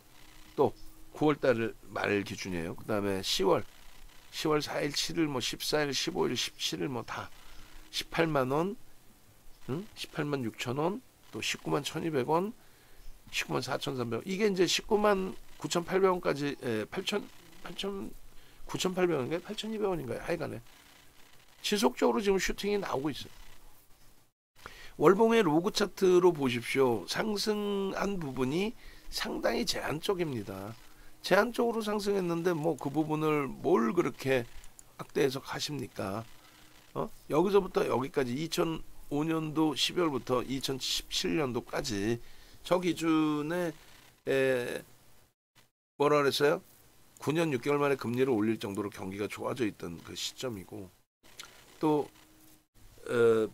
또 9월 달 말 기준이에요. 그다음에 10월 4일, 7일, 뭐 14일, 15일, 17일 뭐 다 18만 원, 18만 6천 원, 또 19만 1,200원, 19만 4,300원. 이게 이제 19만 9,800원까지 9,800원인가요? 8,200원인가요? 하여간에 지속적으로 지금 슈팅이 나오고 있어요. 월봉의 로그 차트로 보십시오. 상승한 부분이 상당히 제한적입니다. 제한적으로 상승했는데 뭐 그 부분을 뭘 그렇게 확대해서 가십니까? 여기서부터 여기까지 2005년도 12월부터 2017년도까지 저 기준에 뭐라 그랬어요? 9년 6개월 만에 금리를 올릴 정도로 경기가 좋아져 있던 그 시점이고, 또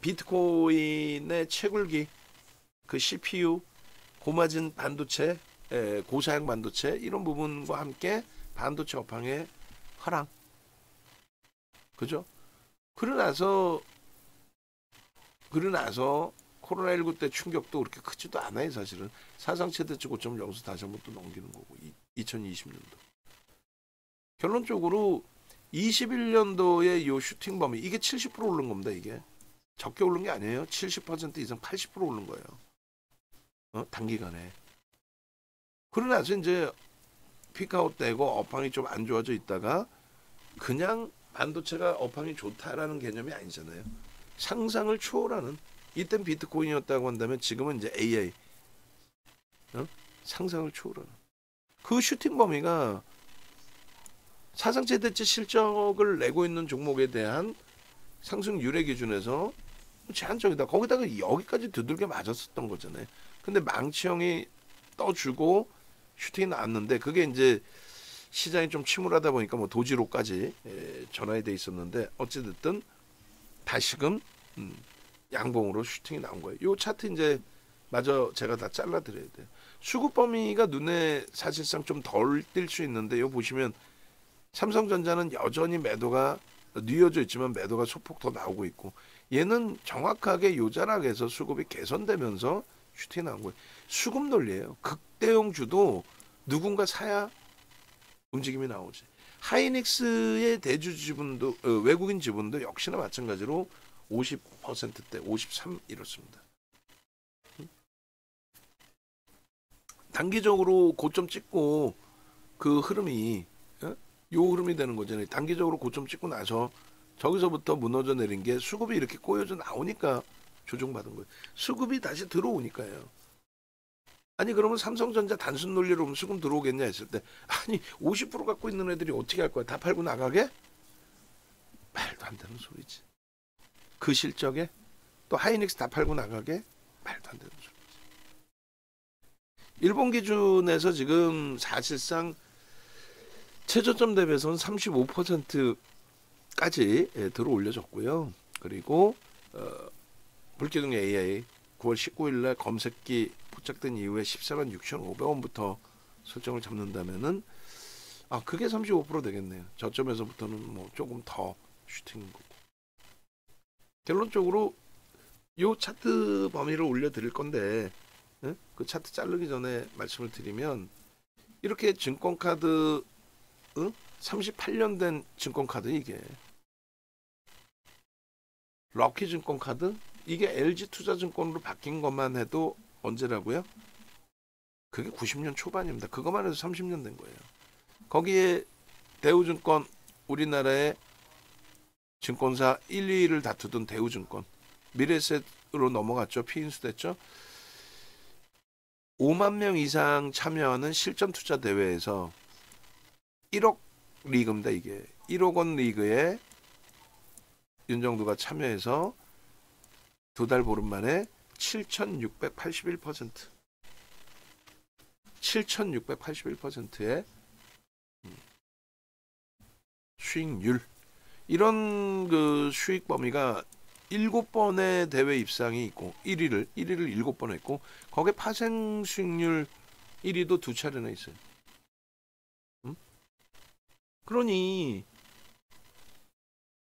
비트코인의 채굴기, 그 CPU, 고마진 반도체, 고사양 반도체 이런 부분과 함께 반도체 업황의 하락, 그죠? 그러나서 코로나19 때 충격도 그렇게 크지도 않아요. 사실은 사상 최대치 고점을 여기서 다시 한번 또 넘기는 거고, 2020년도 결론적으로 21년도에 이 슈팅 범위, 이게 70% 오른 겁니다. 이게 적게 오른 게 아니에요. 70% 이상 80% 오른 거예요. 단기간에. 그러나서 이제 피크아웃 되고 업황이 좀 안 좋아져 있다가 그냥 반도체가 업황이 좋다라는 개념이 아니잖아요. 상상을 초월하는, 이땐 비트코인이었다고 한다면 지금은 이제 AI, 상상을 초월하는 그 슈팅 범위가 사상 최대치 실적을 내고 있는 종목에 대한 상승률의 기준에서 제한적이다. 거기다가 여기까지 두들겨 맞았었던 거잖아요. 근데 망치형이 떠주고 슈팅이 나왔는데, 그게 이제 시장이 좀 침울하다 보니까 뭐 도지로까지 전환이 돼 있었는데, 어찌됐든 다시금 양봉으로 슈팅이 나온 거예요. 요 차트 이제 마저 제가 다 잘라 드려야 돼요. 수급 범위가 눈에 사실상 좀 덜 띌 수 있는데, 요 보시면 삼성전자는 여전히 매도가 뉘어져 있지만 매도가 소폭 더 나오고 있고, 얘는 정확하게 요 자락에서 수급이 개선되면서 슈팅이 나온 거예요. 수급 논리예요. 극대형주도 누군가 사야 움직임이 나오지. 하이닉스의 대주 지분도 외국인 지분도 역시나 마찬가지로 50%대 53 이렇습니다. 단기적으로 고점 찍고 그 흐름이 요 흐름이 되는 거잖아요. 단기적으로 고점 찍고 나서 저기서부터 무너져 내린 게 수급이 이렇게 꼬여져 나오니까 조정받은 거예요. 수급이 다시 들어오니까요. 아니 그러면 삼성전자 단순 논리로 보면 수급 들어오겠냐 했을 때, 아니 50% 갖고 있는 애들이 어떻게 할 거야? 다 팔고 나가게? 말도 안 되는 소리지. 그 실적에 또 하이닉스 다 팔고 나가게? 말도 안 되는 소리지. 일본 기준에서 지금 사실상 최저점 대비해서는 35%까지 들어 올려졌고요. 그리고 불기둥 AI 9월 19일날 검색기 포착된 이후에 14만 6,500원부터 설정을 잡는다면은 그게 35% 되겠네요. 저점에서부터는 뭐 조금 더 슈팅인 거고. 결론적으로 요 차트 범위를 올려드릴 건데, 그 차트 자르기 전에 말씀을 드리면, 이렇게 증권카드 38년 된 증권카드, 이게 럭키 증권카드, 이게 LG투자증권으로 바뀐 것만 해도 언제라고요? 그게 90년 초반입니다. 그것만 해도 30년 된 거예요. 거기에 대우증권, 우리나라의 증권사 1, 2위를 다투던 대우증권, 미래에셋으로 넘어갔죠. 피인수 됐죠. 5만 명 이상 참여하는 실전투자 대회에서 1억 리그입니다. 이게 1억 원 리그에 윤정두가 참여해서 두 달 보름 만에 7,681%, 7,681%의 수익률, 이런 그 수익 범위가 7번의 대회 입상이 있고 1위를 7번 했고 거기에 파생 수익률 1위도 2차례나 있어요. 응? 그러니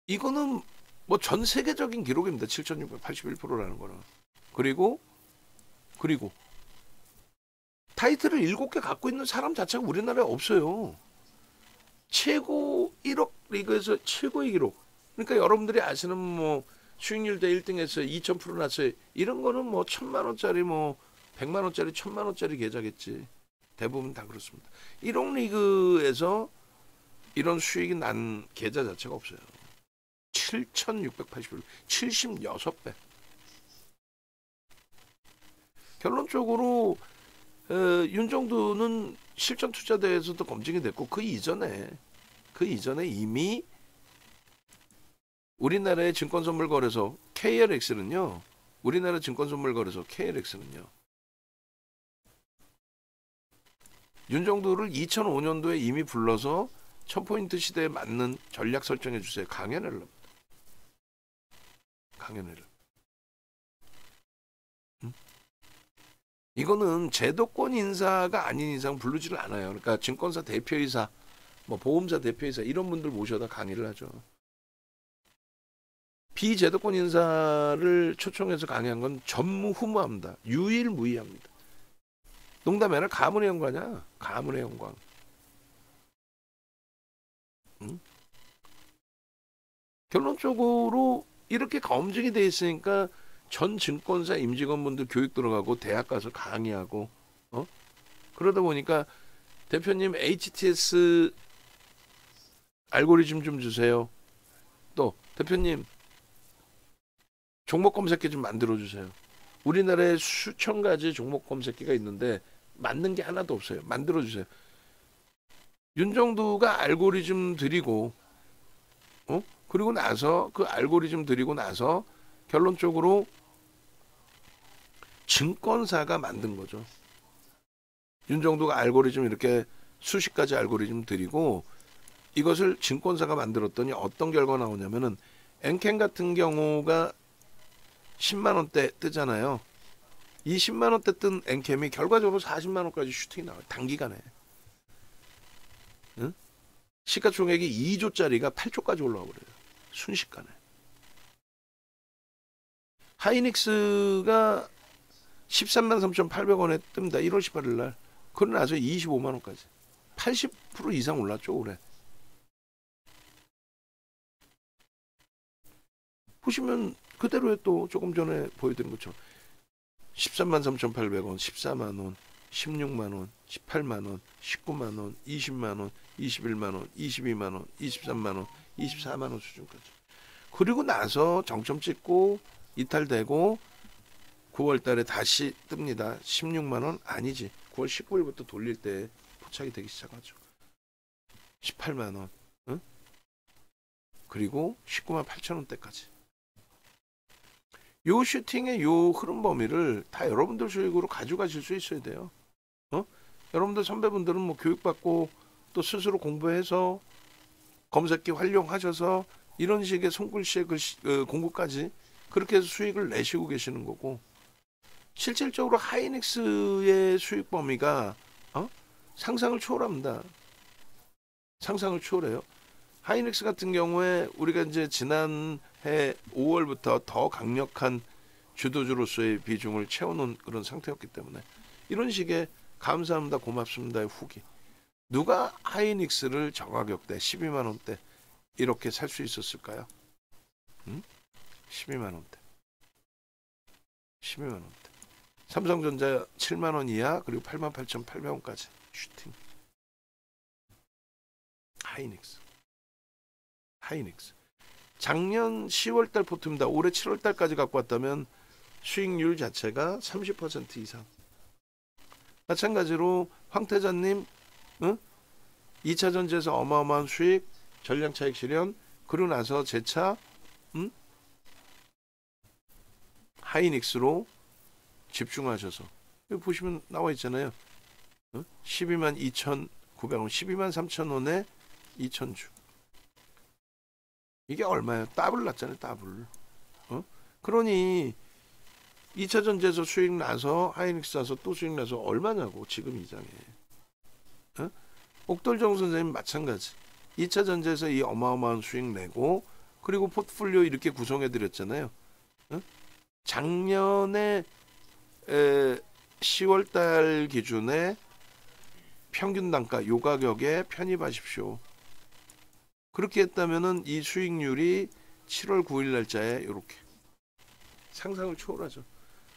이거는 뭐 전 세계적인 기록입니다. 7,681%라는 거는. 그리고 타이틀을 7개 갖고 있는 사람 자체가 우리나라에 없어요. 최고 1억 리그에서 최고의 기록. 그러니까 여러분들이 아시는 뭐 수익률 대 1등에서 2,000% 났어요. 이런 거는 뭐 1,000만 원짜리 뭐 100만 원짜리 1,000만 원짜리 계좌겠지. 대부분 다 그렇습니다. 1억 리그에서 이런 수익이 난 계좌 자체가 없어요. 7,680불 76배. 결론적으로 윤정두는 실전 투자대에서도 검증이 됐고 그 이전에 이미 우리나라의 증권선물거래소 KLX는요. 우리나라 증권선물거래소 KLX는요. 윤정두를 2005년도에 이미 불러서 1000포인트 시대에 맞는 전략 설정해 주세요. 강연회를 합니다. 강연회를. 이거는 제도권 인사가 아닌 이상 부르지를 않아요. 그러니까 증권사 대표이사, 뭐 보험사 대표이사 이런 분들 모셔다 강의를 하죠. 비제도권 인사를 초청해서 강의한 건 전무후무합니다. 유일무이합니다. 농담이 아니라 가문의 영광이야. 가문의 영광. 응? 결론적으로 이렇게 검증이 돼 있으니까 전 증권사 임직원분들 교육 들어가고 대학 가서 강의하고 그러다 보니까 대표님 HTS 알고리즘 좀 주세요. 또 대표님 종목 검색기 좀 만들어 주세요. 우리나라에 수천 가지 종목 검색기가 있는데 맞는 게 하나도 없어요. 만들어 주세요. 윤정두가 알고리즘 드리고 그리고 나서 그 알고리즘 드리고 나서 결론적으로 증권사가 만든 거죠. 윤정두가 알고리즘 이렇게 수십 가지 알고리즘 드리고 이것을 증권사가 만들었더니 어떤 결과가 나오냐면은 엔캠 같은 경우가 10만 원대 뜨잖아요. 이 10만 원대 뜬 엔캠이 결과적으로 40만 원까지 슈팅이 나와요. 단기간에. 응? 시가총액이 2조짜리가 8조까지 올라와 버려요. 순식간에. 하이닉스가 13만 3,800원에 뜹니다. 1월 18일 날. 그러고 나서 25만 원까지. 80% 이상 올랐죠, 올해. 보시면 그대로에 또 조금 전에 보여드린 것처럼 13만 3,800원, 14만 원, 16만 원, 18만 원, 19만 원, 20만 원, 21만 원, 22만 원, 23만 원, 24만 원 수준까지. 그리고 나서 정점 찍고 이탈되고 9월 달에 다시 뜹니다. 16만 원 아니지. 9월 19일부터 돌릴 때 포착이 되기 시작하죠. 18만 원. 응? 그리고 19만 8천 원대까지. 요 슈팅의 요 흐름 범위를 다 여러분들 수익으로 가져가실 수 있어야 돼요. 여러분들 선배분들은 뭐 교육받고 또 스스로 공부해서 검색기 활용하셔서 이런 식의 손글씨의 공부까지 그렇게 해서 수익을 내시고 계시는 거고 실질적으로 하이닉스의 수익 범위가 상상을 초월합니다. 상상을 초월해요. 하이닉스 같은 경우에 우리가 이제 지난해 5월부터 더 강력한 주도주로서의 비중을 채워놓은 그런 상태였기 때문에 이런 식의 감사합니다, 고맙습니다의 후기. 누가 하이닉스를 저가격대 12만 원대 이렇게 살 수 있었을까요? 12만 원대. 12만 원대. 삼성전자 7만 원 이하 그리고 88,800원까지 슈팅. 하이닉스. 작년 10월달 포트입니다. 올해 7월달까지 갖고 왔다면 수익률 자체가 30% 이상. 마찬가지로 황태자님 2차 전지에서 어마어마한 수익, 전량 차익 실현, 그러고 나서 재차 하이닉스로 집중하셔서 여기 보시면 나와 있잖아요. 12만 2,900원, 12만 3,000원에 2,000주. 이게 얼마예요? 더블 났잖아요. 더블. 그러니 2차 전지에서 수익 나서 하이닉스 사서 또 수익 나서 얼마냐고 지금 이장에. 옥돌정 선생님 마찬가지. 2차 전지에서 이 어마어마한 수익 내고 그리고 포트폴리오 이렇게 구성해 드렸잖아요. 작년에 10월달 기준에 평균 단가 요 가격에 편입하십시오. 그렇게 했다면은 이 수익률이 7월 9일 날짜에 이렇게 상상을 초월하죠.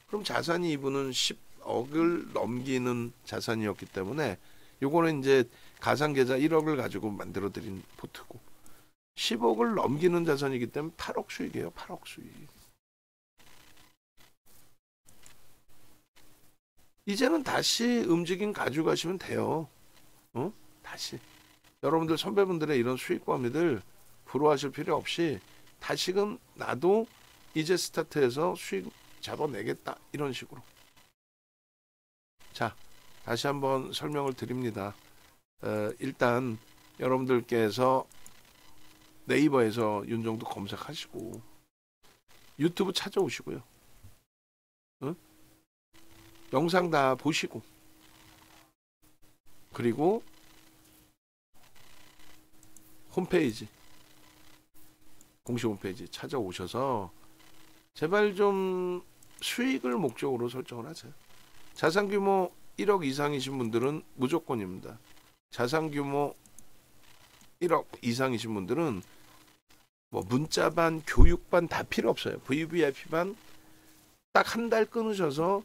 그럼 자산이 이분은 10억을 넘기는 자산이었기 때문에 요거는 이제 가상계좌 1억을 가지고 만들어 드린 포트고 10억을 넘기는 자산이기 때문에 8억 수익이에요. 8억 수익. 이제는 다시 움직임 가져가시면 돼요. 다시. 여러분들 선배분들의 이런 수익 범위들 부러워하실 필요 없이 다시금 나도 이제 스타트해서 수익 잡아내겠다. 이런 식으로. 자, 다시 한번 설명을 드립니다. 일단 여러분들께서 네이버에서 윤정도 검색하시고 유튜브 찾아오시고요. 영상 다 보시고 그리고 홈페이지 공식 홈페이지 찾아오셔서 제발 좀 수익을 목적으로 설정을 하세요. 자산 규모 1억 이상이신 분들은 무조건입니다. 자산 규모 1억 이상이신 분들은 뭐 문자반, 교육반 다 필요 없어요. VVIP반 딱 한 달 끊으셔서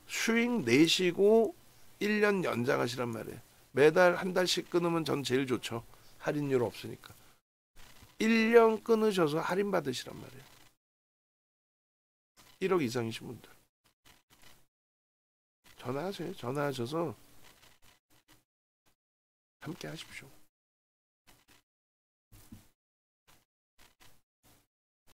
수익 내시고 1년 연장하시란 말이에요. 매달 한 달씩 끊으면 전 제일 좋죠. 할인율 없으니까. 1년 끊으셔서 할인 받으시란 말이에요. 1억 이상이신 분들. 전화하세요. 전화하셔서 함께 하십시오.